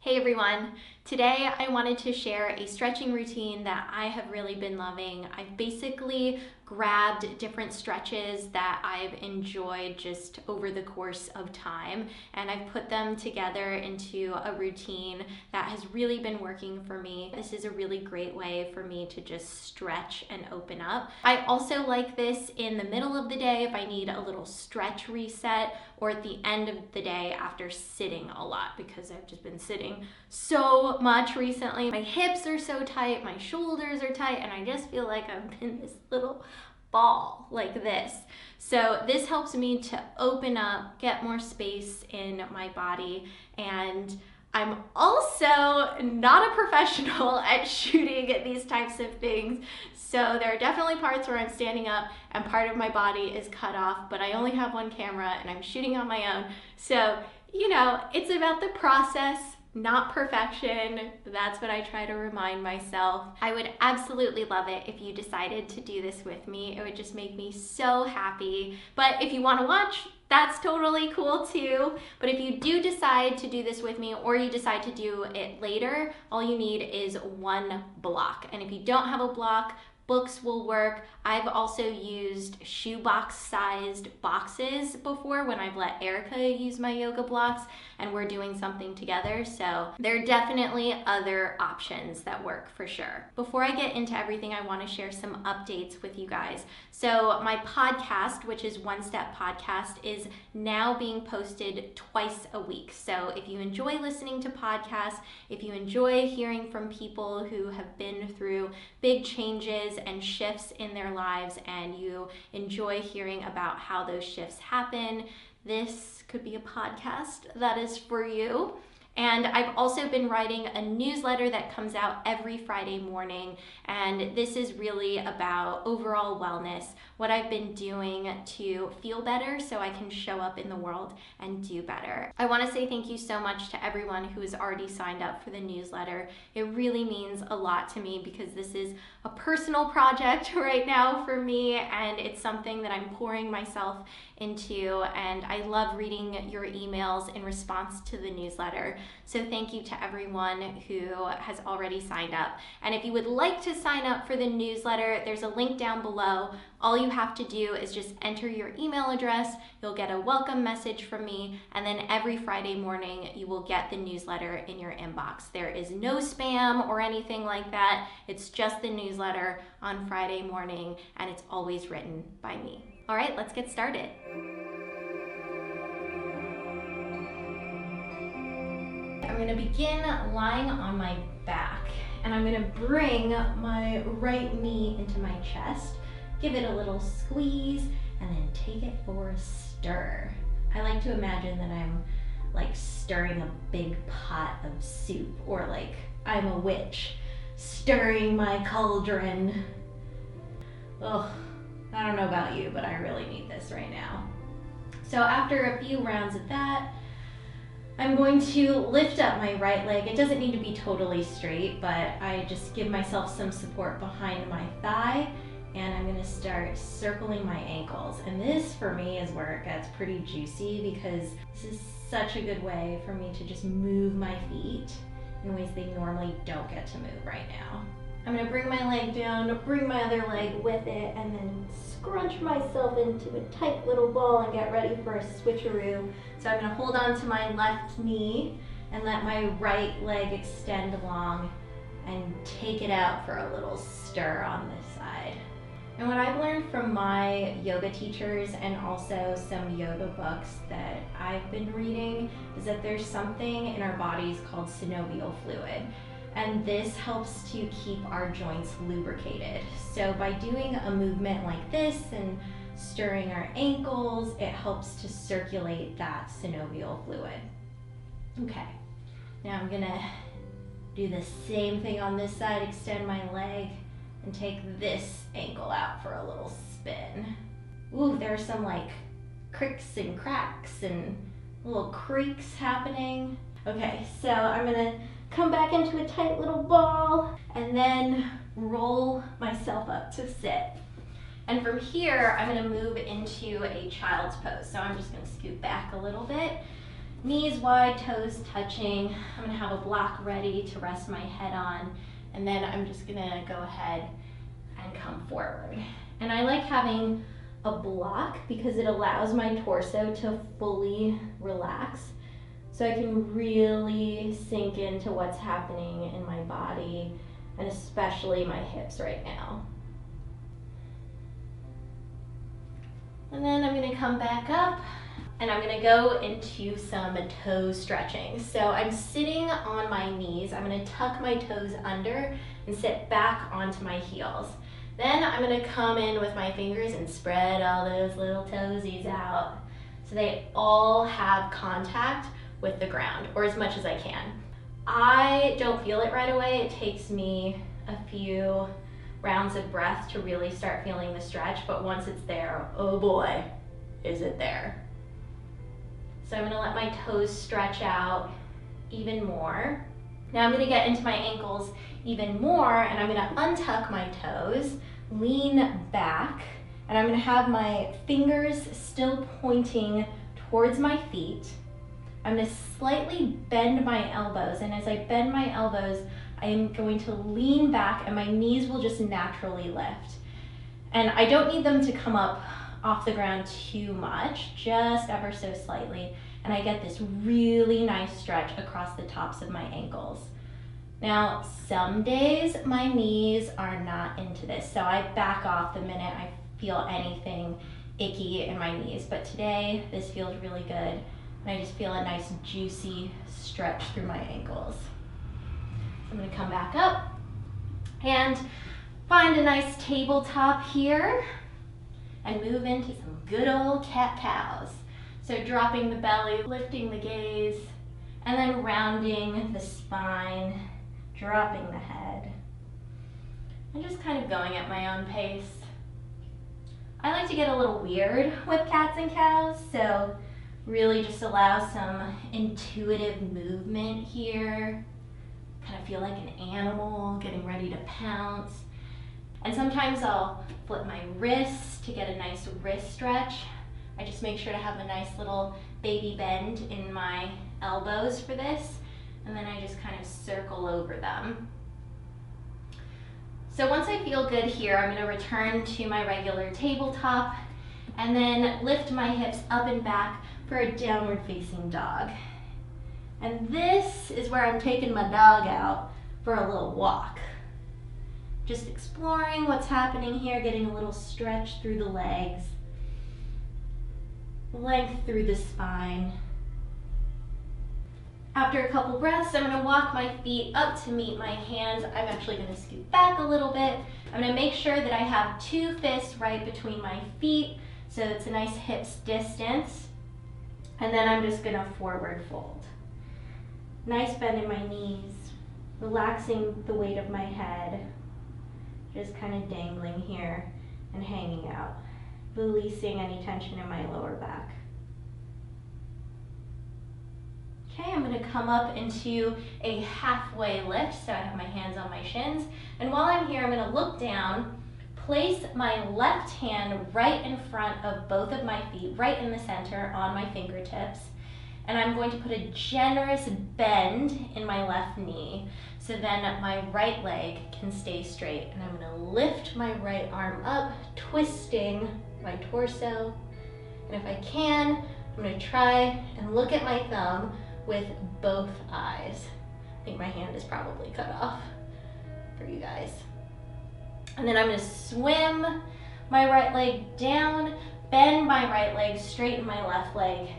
Hey everyone! Today I wanted to share a stretching routine that I have really been loving. I've basically grabbed different stretches that I've enjoyed just over the course of time, and I've put them together into a routine that has really been working for me. This is a really great way for me to just stretch and open up. I also like this in the middle of the day if I need a little stretch reset, or at the end of the day after sitting a lot, because I've just been sitting so much recently. My hips are so tight, my shoulders are tight, and I just feel like I'm in this little ball like this. So this helps me to open up, get more space in my body, and I'm also not a professional at shooting these types of things. So there are definitely parts where I'm standing up and part of my body is cut off, but I only have one camera and I'm shooting on my own. So, it's about the process, not perfection. That's what I try to remind myself. I would absolutely love it if you decided to do this with me. It would just make me so happy. But if you want to watch, that's totally cool too. But if you do decide to do this with me, or you decide to do it later, all you need is one block. And if you don't have a block, books will work. I've also used shoebox sized boxes before when I've let Erica use my yoga blocks and we're doing something together. So there are definitely other options that work for sure. Before I get into everything, I want to share some updates with you guys. So my podcast, which is One Step Podcast, is now being posted twice a week. So if you enjoy listening to podcasts, if you enjoy hearing from people who have been through big changes and shifts in their lives, and you enjoy hearing about how those shifts happen, this could be a podcast that is for you. And I've also been writing a newsletter that comes out every Friday morning, and this is really about overall wellness, what I've been doing to feel better so I can show up in the world and do better. I want to say thank you so much to everyone who has already signed up for the newsletter. It really means a lot to me because this is a personal project right now for me, and it's something that I'm pouring myself into, and I love reading your emails in response to the newsletter. So thank you to everyone who has already signed up. And if you would like to sign up for the newsletter, there's a link down below. All you have to do is just enter your email address. You'll get a welcome message from me, and then every Friday morning you will get the newsletter in your inbox. There is no spam or anything like that. It's just the newsletter on Friday morning, and it's always written by me. All right, let's get started. I'm gonna begin lying on my back, and I'm gonna bring my right knee into my chest, give it a little squeeze, and then take it for a stir. I like to imagine that I'm like stirring a big pot of soup, or like I'm a witch stirring my cauldron. Ugh, I don't know about you, but I really need this right now. So after a few rounds of that, I'm going to lift up my right leg. It doesn't need to be totally straight, but I just give myself some support behind my thigh, and I'm gonna start circling my ankles. And this for me is where it gets pretty juicy, because this is such a good way for me to just move my feet in ways they normally don't get to move right now. I'm gonna bring my leg down, bring my other leg with it, and then scrunch myself into a tight little ball and get ready for a switcheroo. So I'm gonna hold on to my left knee and let my right leg extend along and take it out for a little stir on this side. And what I've learned from my yoga teachers and also some yoga books that I've been reading is that there's something in our bodies called synovial fluid. And this helps to keep our joints lubricated. So by doing a movement like this and stirring our ankles, it helps to circulate that synovial fluid. Okay, now I'm gonna do the same thing on this side, extend my leg and take this ankle out for a little spin. Ooh, there's some like cricks and cracks and little creaks happening. Okay, so I'm gonna come back into a tight little ball and then roll myself up to sit. And from here, I'm gonna move into a child's pose. So I'm just gonna scoot back a little bit Knees wide, toes touching. I'm gonna have a block ready to rest my head on, and then I'm just gonna go ahead and come forward. And I like having a block because it allows my torso to fully relax, so I can really sink into what's happening in my body, and especially my hips right now. And then I'm gonna come back up, and I'm gonna go into some toe stretching. So I'm sitting on my knees. I'm gonna tuck my toes under and sit back onto my heels. Then I'm gonna come in with my fingers and spread all those little toesies out so they all have contact with the ground, or as much as I can. I don't feel it right away. It takes me a few rounds of breath to really start feeling the stretch, but once it's there, oh boy, is it there. So I'm gonna let my toes stretch out even more. Now I'm gonna get into my ankles even more, and I'm gonna untuck my toes, lean back, and I'm gonna have my fingers still pointing towards my feet. I'm gonna slightly bend my elbows, and as I bend my elbows, I am going to lean back and my knees will just naturally lift. And I don't need them to come up off the ground too much, just ever so slightly. And I get this really nice stretch across the tops of my ankles. Now, some days my knees are not into this, so I back off the minute I feel anything icky in my knees. But today, this feels really good. And I just feel a nice juicy stretch through my ankles. I'm gonna come back up and find a nice tabletop here and move into some good old cat-cows. So dropping the belly, lifting the gaze, and then rounding the spine, dropping the head, and just kind of going at my own pace. I like to get a little weird with cats and cows, so really just allow some intuitive movement here. Kind of feel like an animal getting ready to pounce. And sometimes I'll flip my wrists to get a nice wrist stretch. I just make sure to have a nice little baby bend in my elbows for this, and then I just kind of circle over them. So once I feel good here, I'm going to return to my regular tabletop and then lift my hips up and back for a downward facing dog. And this is where I'm taking my dog out for a little walk. Just exploring what's happening here, getting a little stretch through the legs, length through the spine. After a couple breaths, I'm gonna walk my feet up to meet my hands. I'm actually gonna scoot back a little bit. I'm gonna make sure that I have two fists right between my feet, so it's a nice hips distance. And then I'm just gonna forward fold. Nice bend in my knees, relaxing the weight of my head, just kind of dangling here and hanging out, releasing any tension in my lower back. Okay, I'm gonna come up into a halfway lift, so I have my hands on my shins. And while I'm here, I'm gonna look down, place my left hand right in front of both of my feet, right in the center on my fingertips. And I'm going to put a generous bend in my left knee, so then my right leg can stay straight. And I'm gonna lift my right arm up, twisting my torso. And if I can, I'm gonna try and look at my thumb with both eyes. I think my hand is probably cut off for you guys. And then I'm gonna swim my right leg down, bend my right leg, straighten my left leg,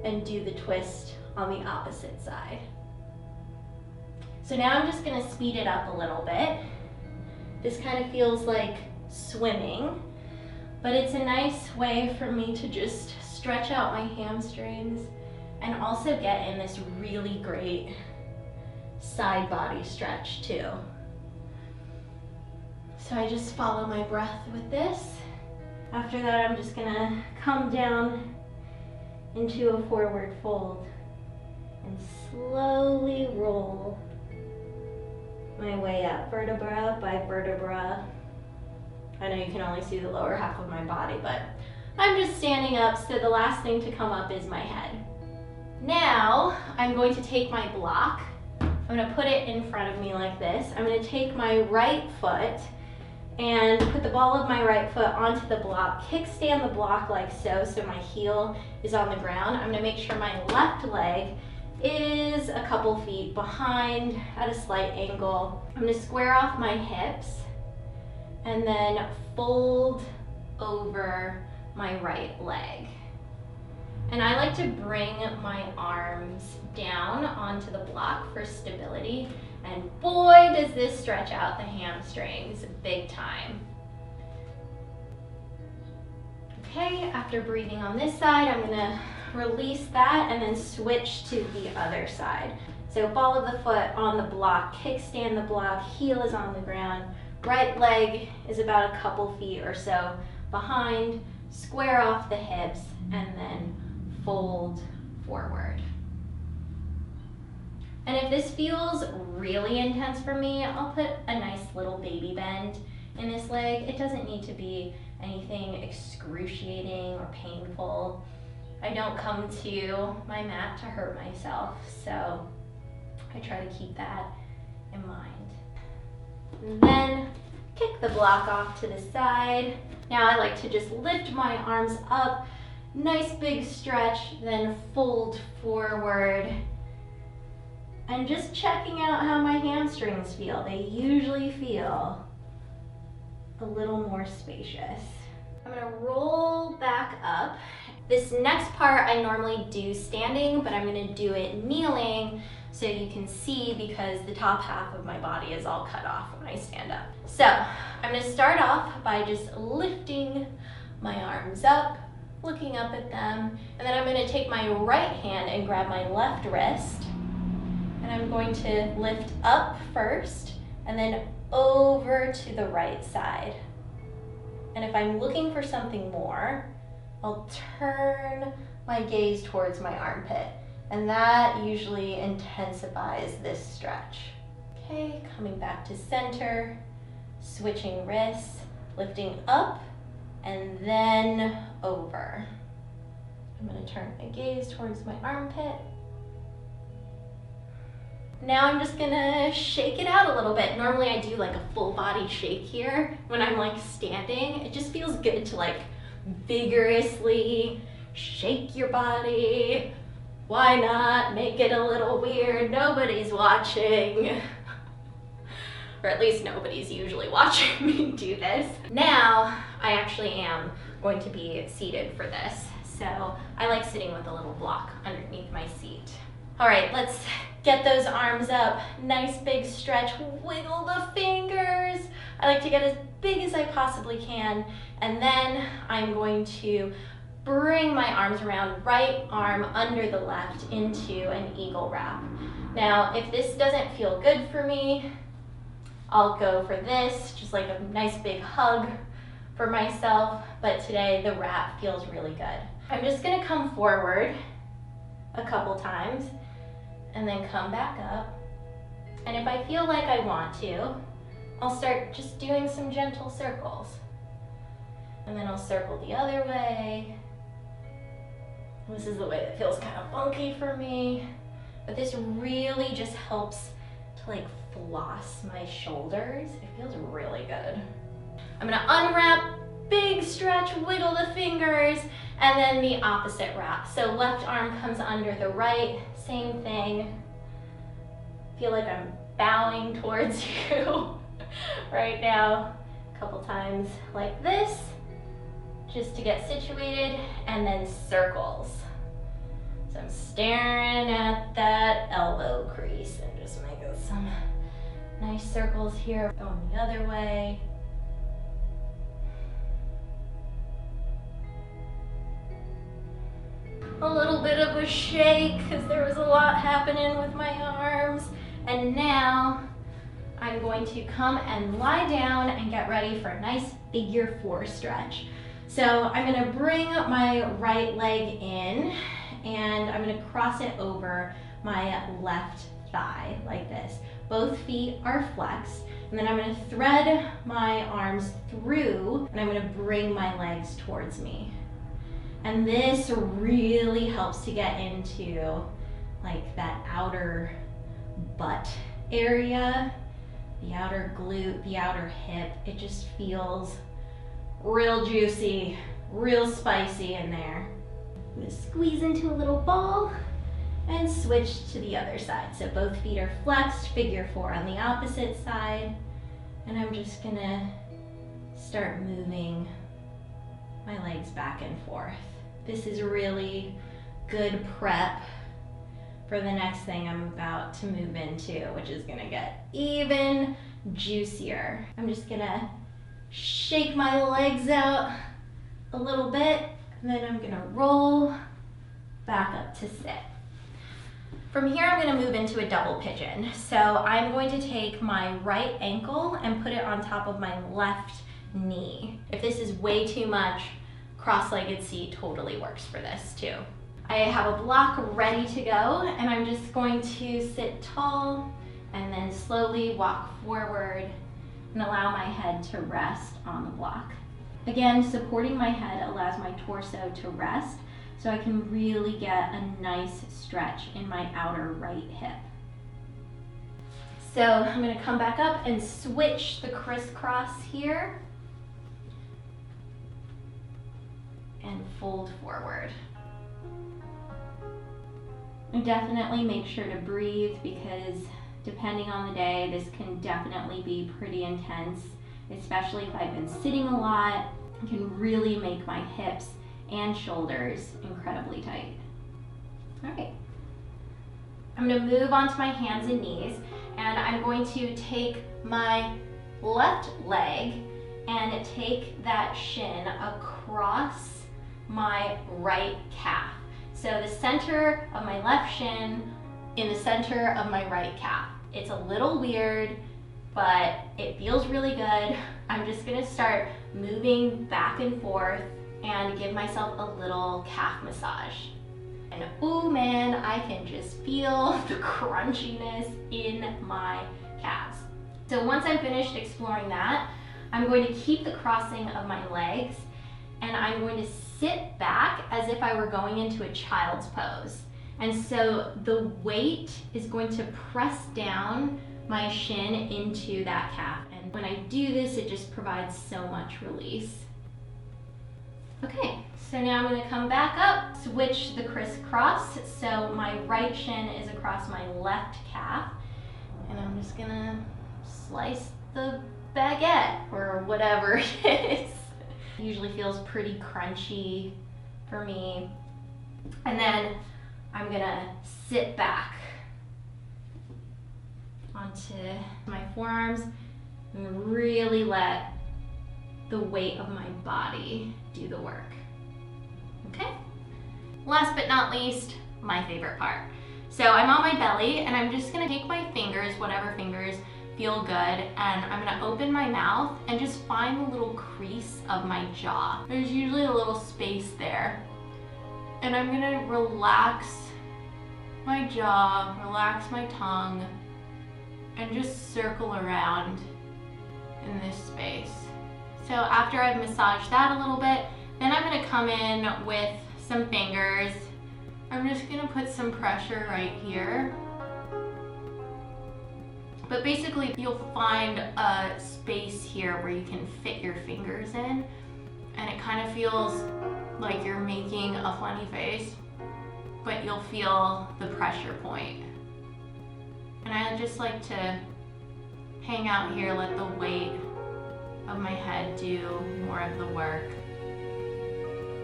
and do the twist on the opposite side. So now I'm just gonna speed it up a little bit. This kind of feels like swimming, but it's a nice way for me to just stretch out my hamstrings and also get in this really great side body stretch too. So I just follow my breath with this. After that, I'm just gonna come down into a forward fold and slowly roll my way up, vertebra by vertebra. I know you can only see the lower half of my body, but I'm just standing up, so the last thing to come up is my head. Now I'm going to take my block. I'm going to put it in front of me like this. I'm going to take my right foot and put the ball of my right foot onto the block, kickstand the block like so, so my heel is on the ground. I'm going to make sure my left leg is a couple feet behind at a slight angle. I'm going to square off my hips and then fold over my right leg. And I like to bring my arms down onto the block for stability. And boy, does this stretch out the hamstrings big time. Okay, after breathing on this side, I'm gonna release that and then switch to the other side. So ball of the foot on the block, kickstand the block, heel is on the ground, right leg is about a couple feet or so behind, square off the hips, and then fold forward. And if this feels really intense for me, I'll put a nice little baby bend in this leg. It doesn't need to be anything excruciating or painful. I don't come to my mat to hurt myself, so I try to keep that in mind. Then kick the block off to the side. Now I like to just lift my arms up, nice big stretch, then fold forward. And just checking out how my hamstrings feel. They usually feel a little more spacious. I'm gonna roll back up. This next part I normally do standing, but I'm gonna do it kneeling so you can see, because the top half of my body is all cut off when I stand up. So I'm gonna start off by just lifting my arms up, looking up at them, and then I'm gonna take my right hand and grab my left wrist. And I'm going to lift up first and then over to the right side. And if I'm looking for something more, I'll turn my gaze towards my armpit. And that usually intensifies this stretch. Okay, coming back to center, switching wrists, lifting up and then over. I'm going to turn my gaze towards my armpit. Now I'm just gonna shake it out a little bit. Normally I do like a full body shake here when I'm like standing. It just feels good to like vigorously shake your body. Why not make it a little weird? Nobody's watching. Or at least nobody's usually watching me do this. Now I actually am going to be seated for this. So I like sitting with a little block underneath my seat. All right, let's get those arms up. Nice big stretch, wiggle the fingers. I like to get as big as I possibly can. And then I'm going to bring my arms around, right arm under the left into an eagle wrap. Now, if this doesn't feel good for me, I'll go for this, just like a nice big hug for myself. But today the wrap feels really good. I'm just gonna come forward a couple times and then come back up. And if I feel like I want to, I'll start just doing some gentle circles. And then I'll circle the other way. This is the way that feels kind of funky for me. But this really just helps to like floss my shoulders. It feels really good. I'm gonna unwrap, big stretch, wiggle the fingers, and then the opposite wrap. So left arm comes under the right, same thing. Feel like I'm bowing towards you right now. A couple times like this, just to get situated, and then circles. So I'm staring at that elbow crease and just making some nice circles here. Going the other way. A little bit of a shake because there was a lot happening with my arms. And now I'm going to come and lie down and get ready for a nice figure 4 stretch. So I'm going to bring my right leg in and I'm going to cross it over my left thigh like this. Both feet are flexed, and then I'm going to thread my arms through and I'm going to bring my legs towards me. And this really helps to get into like that outer butt area, the outer glute, the outer hip. It just feels real juicy, real spicy in there. I'm gonna squeeze into a little ball and switch to the other side. So both feet are flexed, figure 4 on the opposite side. And I'm just gonna start moving my legs back and forth. This is really good prep for the next thing I'm about to move into, which is gonna get even juicier. I'm just gonna shake my legs out a little bit, and then I'm gonna roll back up to sit. From here, I'm gonna move into a double pigeon. So I'm going to take my right ankle and put it on top of my left knee. If this is way too much, cross-legged seat totally works for this too. I have a block ready to go, and I'm just going to sit tall and then slowly walk forward and allow my head to rest on the block. Again, supporting my head allows my torso to rest, so I can really get a nice stretch in my outer right hip. So I'm gonna come back up and switch the crisscross here and fold forward. And definitely make sure to breathe, because depending on the day, this can definitely be pretty intense, especially if I've been sitting a lot. It can really make my hips and shoulders incredibly tight. All right. I'm gonna move onto my hands and knees, and I'm going to take my left leg and take that shin across my right calf. So the center of my left shin in the center of my right calf. It's a little weird, but it feels really good. I'm just gonna start moving back and forth and give myself a little calf massage. And oh man, I can just feel the crunchiness in my calves. So once I'm finished exploring that, I'm going to keep the crossing of my legs, and I'm going to sit back as if I were going into a child's pose. And so the weight is going to press down my shin into that calf. And when I do this, it just provides so much release. Okay, so now I'm gonna come back up, switch the crisscross. So my right shin is across my left calf, and I'm just gonna slice the baguette or whatever it is. It usually feels pretty crunchy for me. And then I'm gonna sit back onto my forearms and really let the weight of my body do the work. Okay? Last but not least, my favorite part. So I'm on my belly, and I'm just gonna take my fingers, whatever fingers feel good, and I'm gonna open my mouth and just find the little crease of my jaw. There's usually a little space there. And I'm gonna relax my jaw, relax my tongue, and just circle around in this space. So after I've massaged that a little bit, then I'm gonna come in with some fingers. I'm just gonna put some pressure right here. But basically, you'll find a space here where you can fit your fingers in, and it kind of feels like you're making a funny face, but you'll feel the pressure point. And I just like to hang out here, let the weight of my head do more of the work.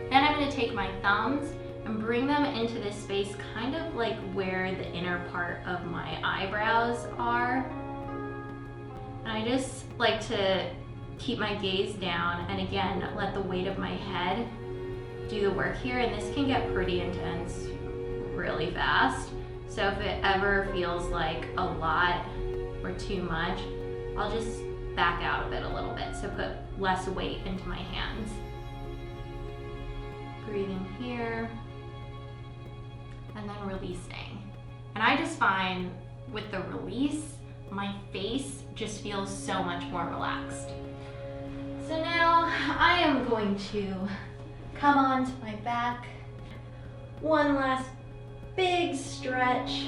Then I'm going to take my thumbs and bring them into this space, kind of like where the inner part of my eyebrows are. And I just like to keep my gaze down, and again, let the weight of my head do the work here. And this can get pretty intense really fast. So if it ever feels like a lot or too much, I'll just back out of it a little bit. So put less weight into my hands. Breathing here, and then releasing. And I just find with the release, my face just feels so much more relaxed. So now I am going to come onto my back. One last big stretch,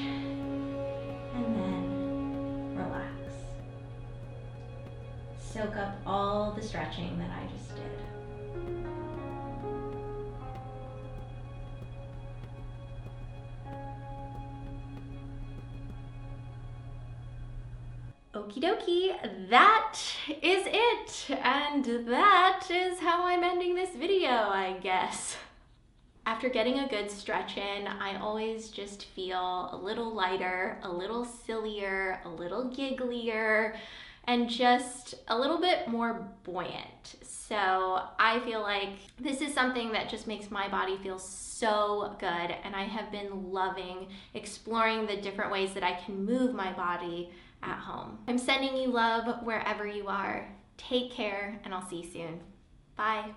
and then relax. Soak up all the stretching that I just did. Okie dokie, that is it, and that is how I'm ending this video, I guess. After getting a good stretch in, I always just feel a little lighter, a little sillier, a little gigglier, and just a little bit more buoyant. So I feel like this is something that just makes my body feel so good, and I have been loving exploring the different ways that I can move my body at home. I'm sending you love wherever you are. Take care, and I'll see you soon. Bye.